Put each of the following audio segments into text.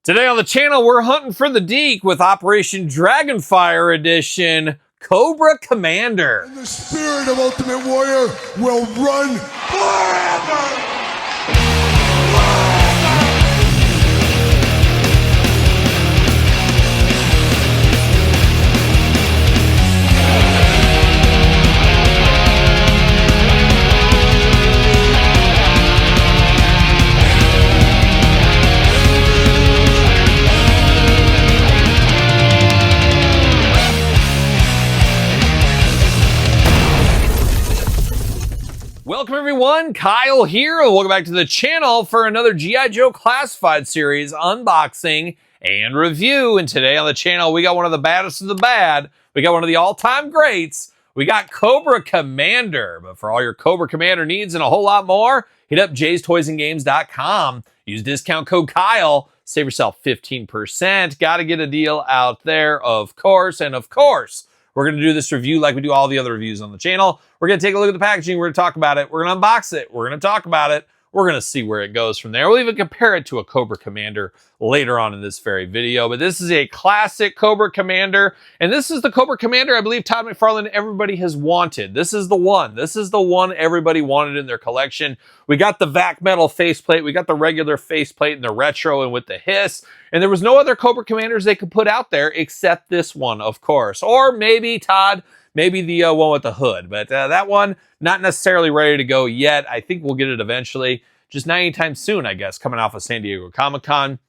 Today on the channel, we're hunting for the Deke with Operation Dragonfire Edition, Cobra Commander. And the spirit of Ultimate Warrior will run forever! Welcome everyone, Kyle here, and welcome back to the channel for another G.I. Joe Classified series unboxing and review. And today on the channel, we got one of the baddest of the bad. We got one of the all-time greats. We got Cobra Commander. But for all your Cobra Commander needs and a whole lot more, hit up jaystoysandgames.com. Use discount code Kyle. Save yourself 15%. Got to get a deal out there, of course. And of course, we're going to do this review like we do all the other reviews on the channel. We're going to take a look at the packaging. We're going to talk about it. We're going to unbox it. We're going to talk about it. We're going to see where it goes from there. We'll even compare it to a Cobra Commander later on in this very video. But this is a classic Cobra Commander. And this is the Cobra Commander I believe Todd McFarlane everybody has wanted. This is the one. This is the one everybody wanted in their collection. We got the vac metal faceplate. We got the regular faceplate and the retro and with the hiss. And there was no other Cobra Commanders they could put out there except this one, of course. Or maybe, Todd, maybe the one with the hood. But that one, not necessarily ready to go yet. I think we'll get it eventually. Just not anytime soon, I guess, coming off of San Diego Comic-Con.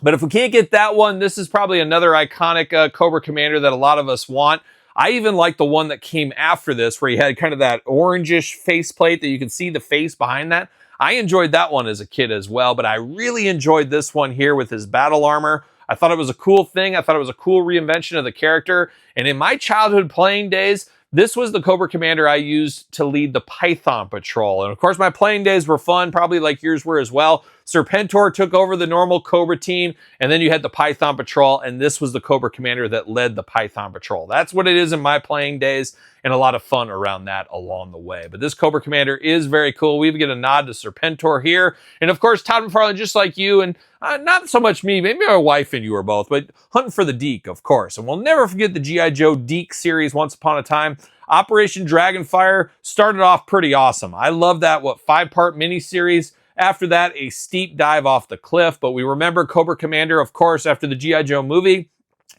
But if we can't get that one, this is probably another iconic Cobra Commander that a lot of us want. I even like the one that came after this, where he had kind of that orangish faceplate that you can see the face behind that. I enjoyed that one as a kid as well, but I really enjoyed this one here with his battle armor. I thought it was a cool thing. I thought it was a cool reinvention of the character. And in my childhood playing days, this was the Cobra Commander I used to lead the Python Patrol. And of course, my playing days were fun, probably like yours were as well. Serpentor took over the normal Cobra team, and then you had the Python Patrol, and this was the Cobra Commander that led the Python Patrol. That's what it is in my playing days, and a lot of fun around that along the way. But this Cobra Commander is very cool. We even get a nod to Serpentor here. And of course, Todd McFarlane, just like you, and not so much me, maybe my wife and you are both, but hunting for the Deke, of course. And we'll never forget the G.I. Joe Deke series once upon a time. Operation Dragonfire started off pretty awesome. I love that, 5-part miniseries. After that, a steep dive off the cliff. But we remember Cobra Commander, of course, after the G.I. Joe movie,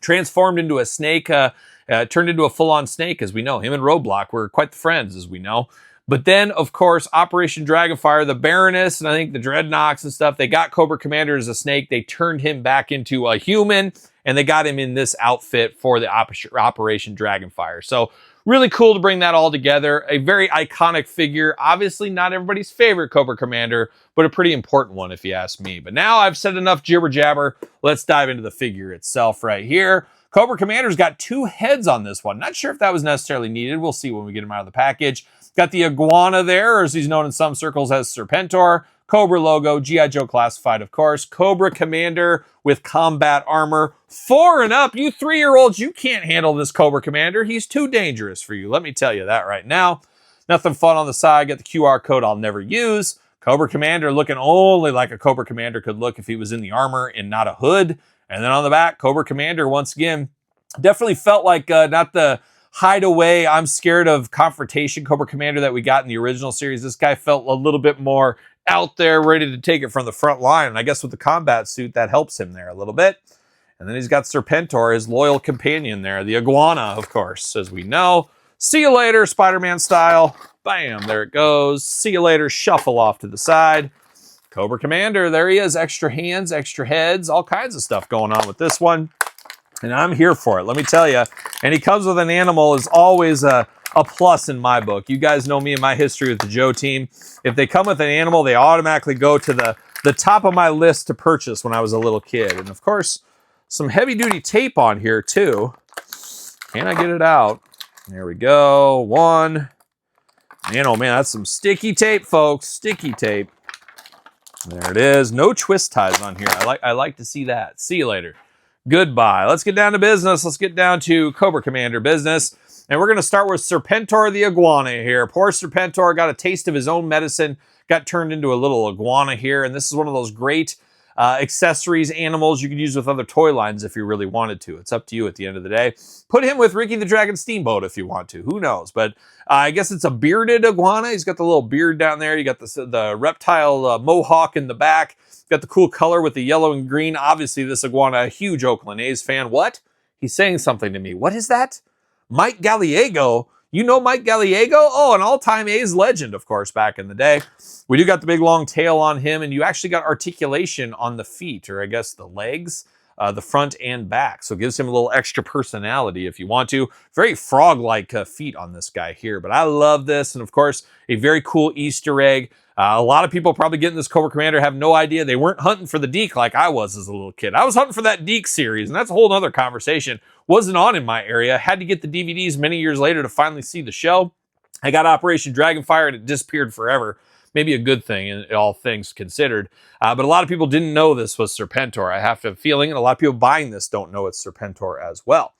transformed into a snake, turned into a full-on snake, as we know. Him and Roadblock were quite the friends, as we know. But then, of course, Operation Dragonfire, the Baroness, and I think the Dreadnoks and stuff, they got Cobra Commander as a snake. They turned him back into a human, and they got him in this outfit for the Operation Dragonfire. So really cool to bring that all together. A very iconic figure. Obviously not everybody's favorite Cobra Commander, but a pretty important one if you ask me. But now I've said enough jibber jabber. Let's dive into the figure itself right here. Cobra Commander's got 2 heads on this one. Not sure if that was necessarily needed. We'll see when we get him out of the package. Got the iguana there, or as he's known in some circles as Serpentor. Cobra logo, G.I. Joe Classified, of course. Cobra Commander with combat armor. 4 and up. You 3-year-olds, you can't handle this Cobra Commander. He's too dangerous for you. Let me tell you that right now. Nothing fun on the side. Got the QR code I'll never use. Cobra Commander looking only like a Cobra Commander could look if he was in the armor and not a hood. And then on the back, Cobra Commander, once again, definitely felt like not the hideaway, I'm scared of confrontation Cobra Commander that we got in the original series. This guy felt a little bit more out there, ready to take it from the front line. And I guess with the combat suit, that helps him there a little bit. And then he's got Serpentor, his loyal companion there, the iguana, of course, as we know. See you later, Spider-Man style. Bam, there it goes. See you later, shuffle off to the side. Cobra Commander, there he is. Extra hands, extra heads, all kinds of stuff going on with this one. And I'm here for it, let me tell you. And he comes with an animal is always a plus in my book. You guys know me and my history with the Joe team. If they come with an animal, they automatically go to the top of my list to purchase when I was a little kid. And of course, some heavy-duty tape on here too. Can I get it out? There we go. One. Man, oh man, that's some sticky tape, folks. Sticky tape. There it is. No twist ties on here. I like to see that. See you later. Goodbye. Let's get down to business. Let's get down to Cobra Commander business. And we're going to start with Serpentor the iguana here. Poor Serpentor got a taste of his own medicine, got turned into a little iguana here. And this is one of those great accessories, animals you could use with other toy lines if you really wanted to. It's up to you at the end of the day. Put him with Ricky the Dragon Steamboat if you want to. Who knows? But I guess it's a bearded iguana. He's got the little beard down there. You got the reptile mohawk in the back. Got the cool color with the yellow and green. Obviously, this iguana, a huge Oakland A's fan. What? He's saying something to me. What is that? Mike Gallego. You know Mike Gallego? Oh, an all-time A's legend, of course, back in the day. We do got the big long tail on him, and you actually got articulation on the feet, or I guess the legs, the front and back. So it gives him a little extra personality if you want to. Very frog-like feet on this guy here, but I love this. And of course, a very cool Easter egg. A lot of people probably getting this Cobra Commander have no idea. They weren't hunting for the Deke like I was as a little kid. I was hunting for that Deke series, and that's a whole other conversation. Wasn't on in my area. Had to get the DVDs many years later to finally see the show. I got Operation Dragonfire, and it disappeared forever. Maybe a good thing, in all things considered. But a lot of people didn't know this was Serpentor. I have a feeling, and a lot of people buying this don't know it's Serpentor as well.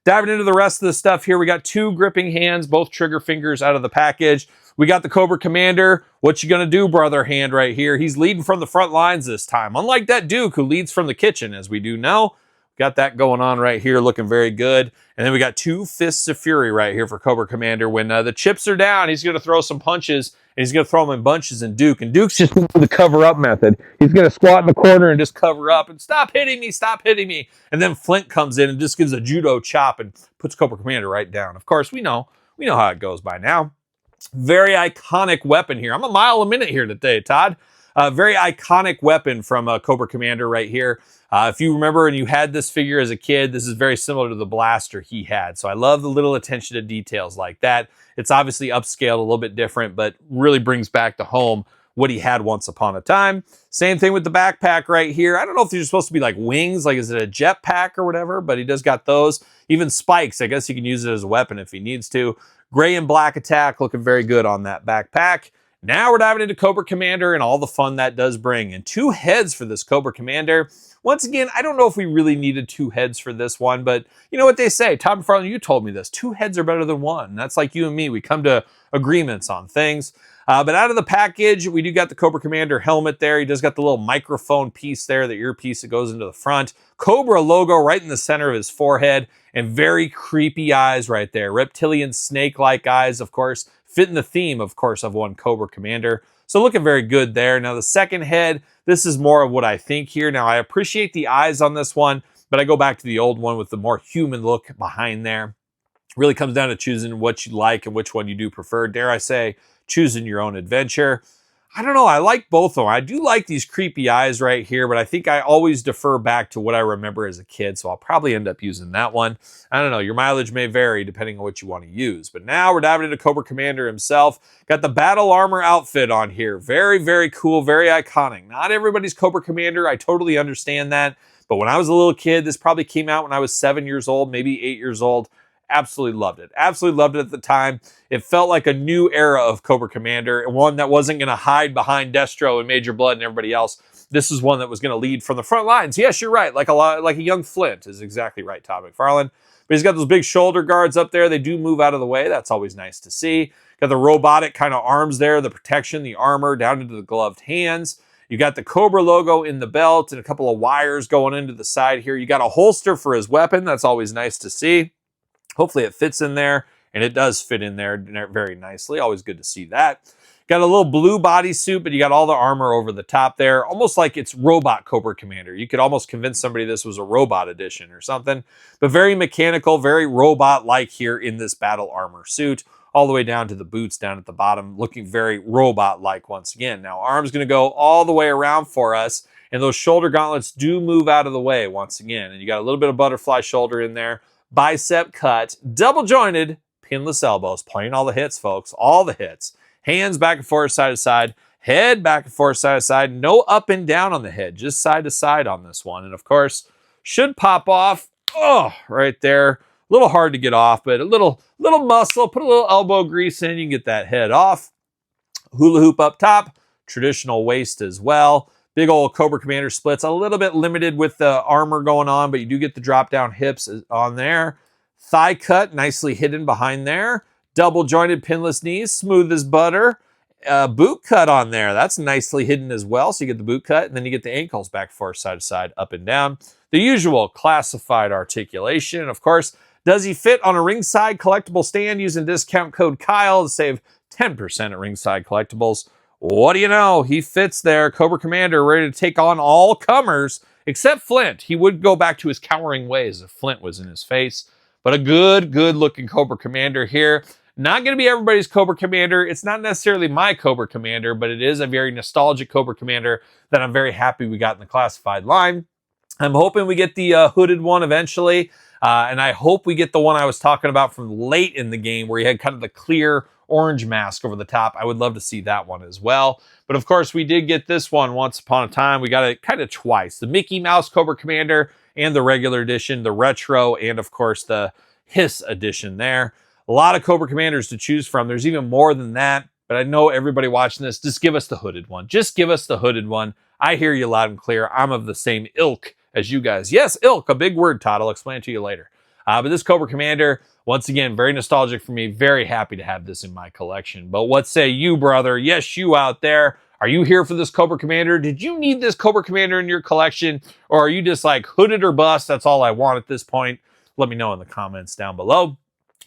Diving into the rest of the stuff here, we got 2 gripping hands, both trigger fingers out of the package. We got the Cobra Commander. What you gonna do, brother hand right here? He's leading from the front lines this time. Unlike that Duke who leads from the kitchen, as we do know. Got that going on right here, looking very good. And then we got 2 Fists of Fury right here for Cobra Commander. When the chips are down, he's gonna throw some punches, and he's gonna throw them in bunches in Duke. And Duke's just gonna do the cover-up method. He's gonna squat in the corner and just cover up and stop hitting me. And then Flint comes in and just gives a judo chop and puts Cobra Commander right down. Of course, we know how it goes by now. Very iconic weapon here. I'm a mile a minute here today, Todd. Very iconic weapon from Cobra Commander right here. If you remember and you had this figure as a kid, this is very similar to the blaster he had. So I love the little attention to details like that. It's obviously upscaled, a little bit different, but really brings back to home what he had once upon a time. Same thing with the backpack right here. I don't know if these are supposed to be like wings, like is it a jetpack or whatever, but he does got those. Even spikes, I guess he can use it as a weapon if he needs to. Gray and black attack, looking very good on that backpack. Now we're diving into Cobra Commander and all the fun that does bring. And 2 heads for this Cobra Commander. Once again, I don't know if we really needed 2 heads for this one, but you know what they say. Todd McFarlane, you told me this. 2 heads are better than 1. That's like you and me. We come to agreements on things. But out of the package, we do got the Cobra Commander helmet there. He does got the little microphone piece there, the earpiece that goes into the front. Cobra logo right in the center of his forehead, and very creepy eyes right there. Reptilian snake-like eyes, of course, fit in the theme, of course, of one Cobra Commander. So looking very good there. Now the second head, this is more of what I think here. Now I appreciate the eyes on this one, but I go back to the old one with the more human look behind there. Really comes down to choosing what you like and which one you do prefer. Dare I say, choosing your own adventure. I don't know. I like both of them. I do like these creepy eyes right here, but I think I always defer back to what I remember as a kid, so I'll probably end up using that one. I don't know. Your mileage may vary depending on what you want to use. But now we're diving into Cobra Commander himself. Got the battle armor outfit on here. Very, very cool. Very iconic. Not everybody's Cobra Commander. I totally understand that. But when I was a little kid, this probably came out when I was 7 years old, maybe 8 years old. Absolutely loved it. Absolutely loved it at the time. It felt like a new era of Cobra Commander, and one that wasn't going to hide behind Destro and Major Blood and everybody else. This is one that was going to lead from the front lines. Yes, you're right. Like a young Flint is exactly right, Todd McFarlane. But he's got those big shoulder guards up there. They do move out of the way. That's always nice to see. Got the robotic kind of arms there, the protection, the armor down into the gloved hands. You got the Cobra logo in the belt and a couple of wires going into the side here. You got a holster for his weapon. That's always nice to see. Hopefully it fits in there, and it does fit in there very nicely. Always good to see that. Got a little blue bodysuit, but you got all the armor over the top there, almost like it's Robot Cobra Commander. You could almost convince somebody this was a robot edition or something, but very mechanical, very robot-like here in this battle armor suit, all the way down to the boots down at the bottom, looking very robot-like once again. Now, arm's going to go all the way around for us, and those shoulder gauntlets do move out of the way once again, and you got a little bit of butterfly shoulder in there. Bicep cut, double jointed, pinless elbows, playing all the hits, folks, all the hits. Hands back and forth, side to side, head back and forth, side to side. No up and down on the head, just side to side on this one. And of course, should pop off, right there. A little hard to get off, but a little muscle, put a little elbow grease in, you can get that head off. Hula hoop up top, traditional waist as well. Big old Cobra Commander splits, a little bit limited with the armor going on, but you do get the drop down hips on there. Thigh cut, nicely hidden behind there. Double jointed pinless knees, smooth as butter. boot cut on there. That's nicely hidden as well. So you get the boot cut, and then you get the ankles back forth, side to side, up and down. The usual classified articulation. Of course, does he fit on a ringside collectible stand using discount code Kyle to save 10% at ringside collectibles? What do you know? He fits there. Cobra Commander ready to take on all comers, except Flint. He would go back to his cowering ways if Flint was in his face. But a good looking Cobra Commander here. Not going to be everybody's Cobra Commander. It's not necessarily my Cobra Commander, but it is a very nostalgic Cobra Commander that I'm very happy we got in the classified line. I'm hoping we get the hooded one eventually. And I hope we get the one I was talking about from late in the game where he had kind of the clear orange mask over the top. I would love to see that one as well. But of course, we did get this one once upon a time. We got it kind of twice. The Mickey Mouse Cobra Commander and the regular edition, the retro, and of course the Hiss edition there. A lot of Cobra Commanders to choose from. There's even more than that. But I know everybody watching this, just give us the hooded one. Just give us the hooded one. I hear you loud and clear. I'm of the same ilk as you guys. Yes, ilk, a big word, Todd. I'll explain it to you later. But this Cobra Commander, once again, very nostalgic for me. Very happy to have this in my collection. But what say you, brother? Yes, you out there. Are you here for this Cobra Commander? Did you need this Cobra Commander in your collection? Or are you just like hooded or bust? That's all I want at this point. Let me know in the comments down below.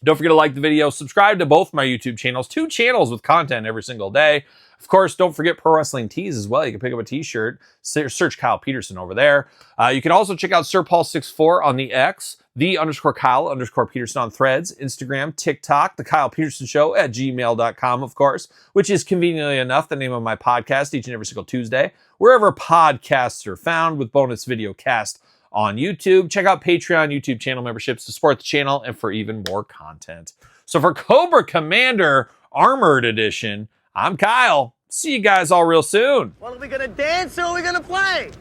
Don't forget to like the video. Subscribe to both my YouTube channels. 2 channels with content every single day. Of course, don't forget Pro Wrestling Tees as well. You can pick up a t-shirt. Search Kyle Peterson over there. You can also check out SirPaul64 on the X, _Kyle_Peterson on Threads, Instagram, TikTok, TheKylePetersonShow at gmail.com, of course, which is conveniently enough the name of my podcast each and every single Tuesday, wherever podcasts are found, with bonus video cast on YouTube. Check out Patreon, YouTube channel memberships to support the channel and for even more content. So for Cobra Commander Armored Edition, I'm Kyle. See you guys all real soon. Well, are we gonna dance or are we gonna play?